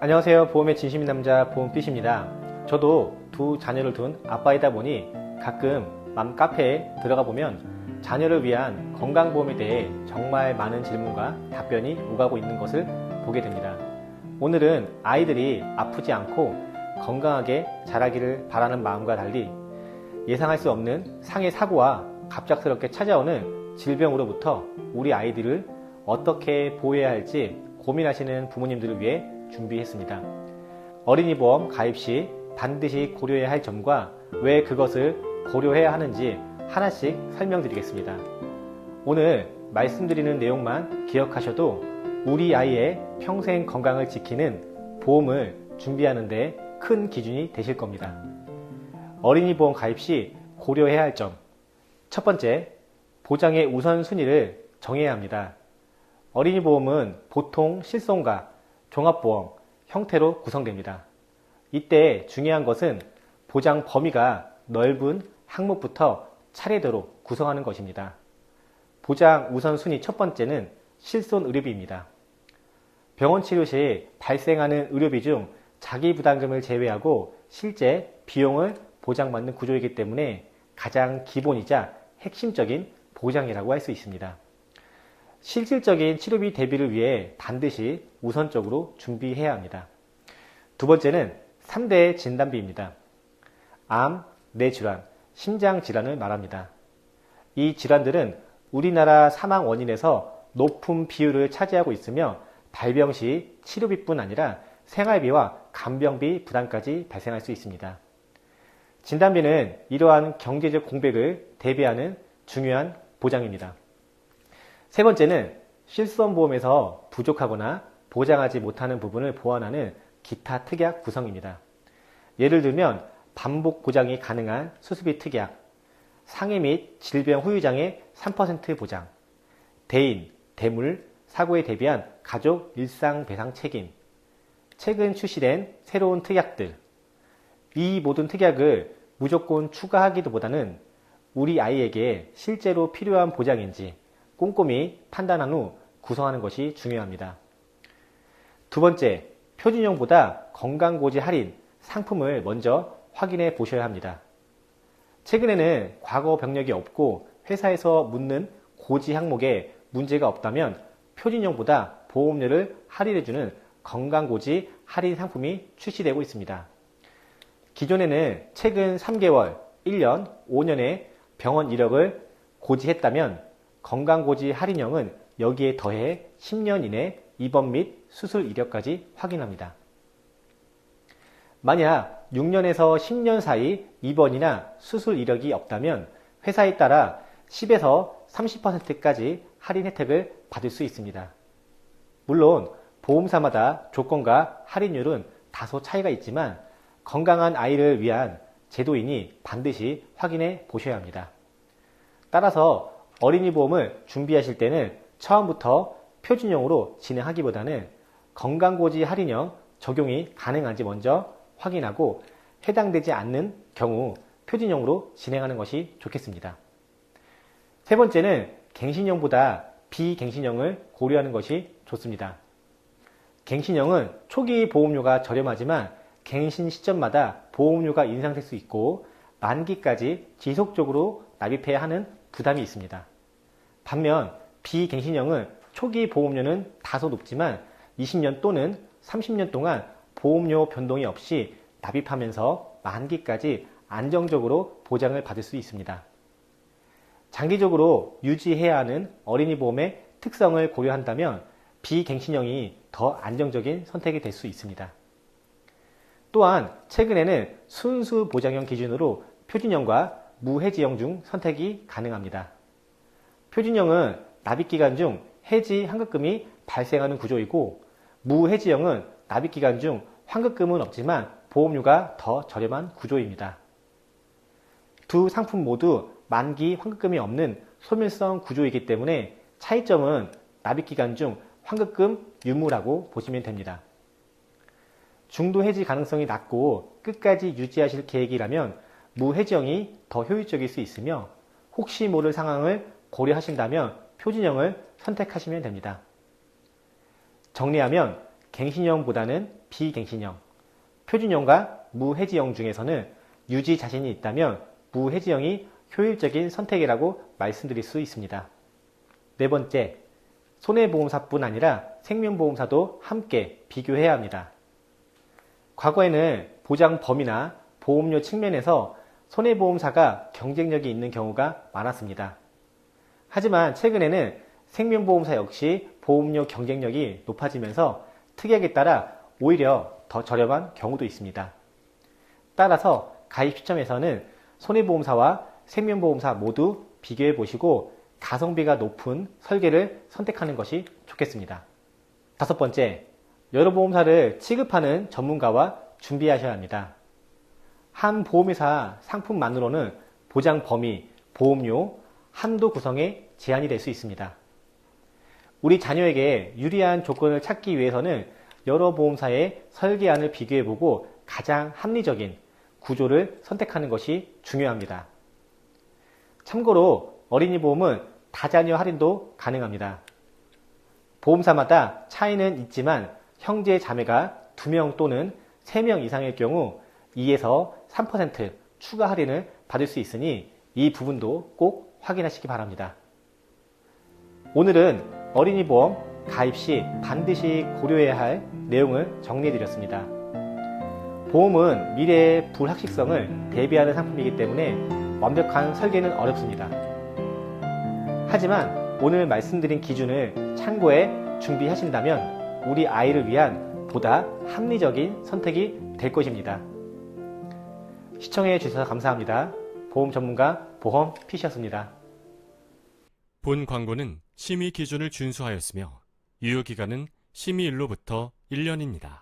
안녕하세요. 보험의 진심인 남자 보험빛입니다. 저도 두 자녀를 둔 아빠이다 보니 가끔 맘 카페에 들어가 보면 자녀를 위한 건강보험에 대해 정말 많은 질문과 답변이 오가고 있는 것을 보게 됩니다. 오늘은 아이들이 아프지 않고 건강하게 자라기를 바라는 마음과 달리 예상할 수 없는 상해 사고와 갑작스럽게 찾아오는 질병으로부터 우리 아이들을 어떻게 보호해야 할지 고민하시는 부모님들을 위해 준비했습니다. 어린이보험 가입 시 반드시 고려해야 할 점과 왜 그것을 고려해야 하는지 하나씩 설명드리겠습니다. 오늘 말씀드리는 내용만 기억하셔도 우리 아이의 평생 건강을 지키는 보험을 준비하는 데 큰 기준이 되실 겁니다. 어린이보험 가입 시 고려해야 할 점. 첫 번째, 보장의 우선순위를 정해야 합니다. 어린이보험은 보통 실손과 종합보험 형태로 구성됩니다. 이때 중요한 것은 보장 범위가 넓은 항목부터 차례대로 구성하는 것입니다. 보장 우선순위 첫 번째는 실손 의료비입니다. 병원 치료 시 발생하는 의료비 중 자기 부담금을 제외하고 실제 비용을 보장받는 구조이기 때문에 가장 기본이자 핵심적인 보장이라고 할 수 있습니다. 실질적인 치료비 대비를 위해 반드시 우선적으로 준비해야 합니다. 두 번째는 3대 진단비입니다. 암, 뇌질환, 심장질환을 말합니다. 이 질환들은 우리나라 사망 원인에서 높은 비율을 차지하고 있으며 발병 시 치료비뿐 아니라 생활비와 간병비 부담까지 발생할 수 있습니다. 진단비는 이러한 경제적 공백을 대비하는 중요한 보장입니다. 세 번째는 실손보험에서 부족하거나 보장하지 못하는 부분을 보완하는 기타 특약 구성입니다. 예를 들면 반복 보장이 가능한 수술비 특약, 상해 및 질병 후유장의 3% 보장, 대인, 대물, 사고에 대비한 가족 일상배상 책임, 최근 출시된 새로운 특약들. 이 모든 특약을 무조건 추가하기도 보다는 우리 아이에게 실제로 필요한 보장인지 꼼꼼히 판단한 후 구성하는 것이 중요합니다. 두 번째, 표준형보다 건강고지 할인 상품을 먼저 확인해 보셔야 합니다. 최근에는 과거 병력이 없고 회사에서 묻는 고지 항목에 문제가 없다면 표준형보다 보험료를 할인해주는 건강고지 할인 상품이 출시되고 있습니다. 기존에는 최근 3개월, 1년, 5년의 병원 이력을 고지했다면 건강고지 할인형은 여기에 더해 10년 이내 입원 및 수술 이력까지 확인합니다. 만약 6년에서 10년 사이 입원이나 수술 이력이 없다면 회사에 따라 10에서 30%까지 할인 혜택을 받을 수 있습니다. 물론 보험사마다 조건과 할인율은 다소 차이가 있지만 건강한 아이를 위한 제도이니 반드시 확인해 보셔야 합니다. 따라서 어린이보험을 준비하실 때는 처음부터 표준형으로 진행하기보다는 건강고지 할인형 적용이 가능한지 먼저 확인하고 해당되지 않는 경우 표준형으로 진행하는 것이 좋겠습니다. 세 번째는 갱신형보다 비갱신형을 고려하는 것이 좋습니다. 갱신형은 초기 보험료가 저렴하지만 갱신 시점마다 보험료가 인상될 수 있고 만기까지 지속적으로 납입해야 하는 부담이 있습니다. 반면 비갱신형은 초기 보험료는 다소 높지만 20년 또는 30년 동안 보험료 변동이 없이 납입하면서 만기까지 안정적으로 보장을 받을 수 있습니다. 장기적으로 유지해야 하는 어린이보험의 특성을 고려한다면 비갱신형이 더 안정적인 선택이 될 수 있습니다. 또한 최근에는 순수 보장형 기준으로 표준형과 무해지형 중 선택이 가능합니다. 표준형은 납입기간 중 해지 환급금이 발생하는 구조이고 무해지형은 납입기간 중 환급금은 없지만 보험료가 더 저렴한 구조입니다. 두 상품 모두 만기 환급금이 없는 소멸성 구조이기 때문에 차이점은 납입기간 중 환급금 유무라고 보시면 됩니다. 중도 해지 가능성이 낮고 끝까지 유지하실 계획이라면 무해지형이 더 효율적일 수 있으며 혹시 모를 상황을 고려하신다면 표준형을 선택하시면 됩니다. 정리하면 갱신형보다는 비갱신형, 표준형과 무해지형 중에서는 유지 자신이 있다면 무해지형이 효율적인 선택이라고 말씀드릴 수 있습니다. 네 번째, 손해보험사뿐 아니라 생명보험사도 함께 비교해야 합니다. 과거에는 보장 범위나 보험료 측면에서 손해보험사가 경쟁력이 있는 경우가 많았습니다. 하지만 최근에는 생명보험사 역시 보험료 경쟁력이 높아지면서 특약에 따라 오히려 더 저렴한 경우도 있습니다. 따라서 가입 시점에서는 손해보험사와 생명보험사 모두 비교해 보시고 가성비가 높은 설계를 선택하는 것이 좋겠습니다. 다섯 번째, 여러 보험사를 취급하는 전문가와 준비하셔야 합니다. 한 보험회사 상품만으로는 보장 범위, 보험료, 한도 구성에 제한이 될 수 있습니다. 우리 자녀에게 유리한 조건을 찾기 위해서는 여러 보험사의 설계안을 비교해보고 가장 합리적인 구조를 선택하는 것이 중요합니다. 참고로 어린이 보험은 다자녀 할인도 가능합니다. 보험사마다 차이는 있지만 형제 자매가 2명 또는 3명 이상일 경우 2에서 3% 추가 할인을 받을 수 있으니 이 부분도 꼭 확인하시기 바랍니다. 오늘은 어린이 보험 가입 시 반드시 고려해야 할 내용을 정리해드렸습니다. 보험은 미래의 불확실성을 대비하는 상품이기 때문에 완벽한 설계는 어렵습니다. 하지만 오늘 말씀드린 기준을 참고해 준비하신다면 우리 아이를 위한 보다 합리적인 선택이 될 것입니다. 시청해 주셔서 감사합니다. 보험 전문가 보험 PC였습니다. 본 광고는 심의 기준을 준수하였으며 유효기간은 심의일로부터 1년입니다.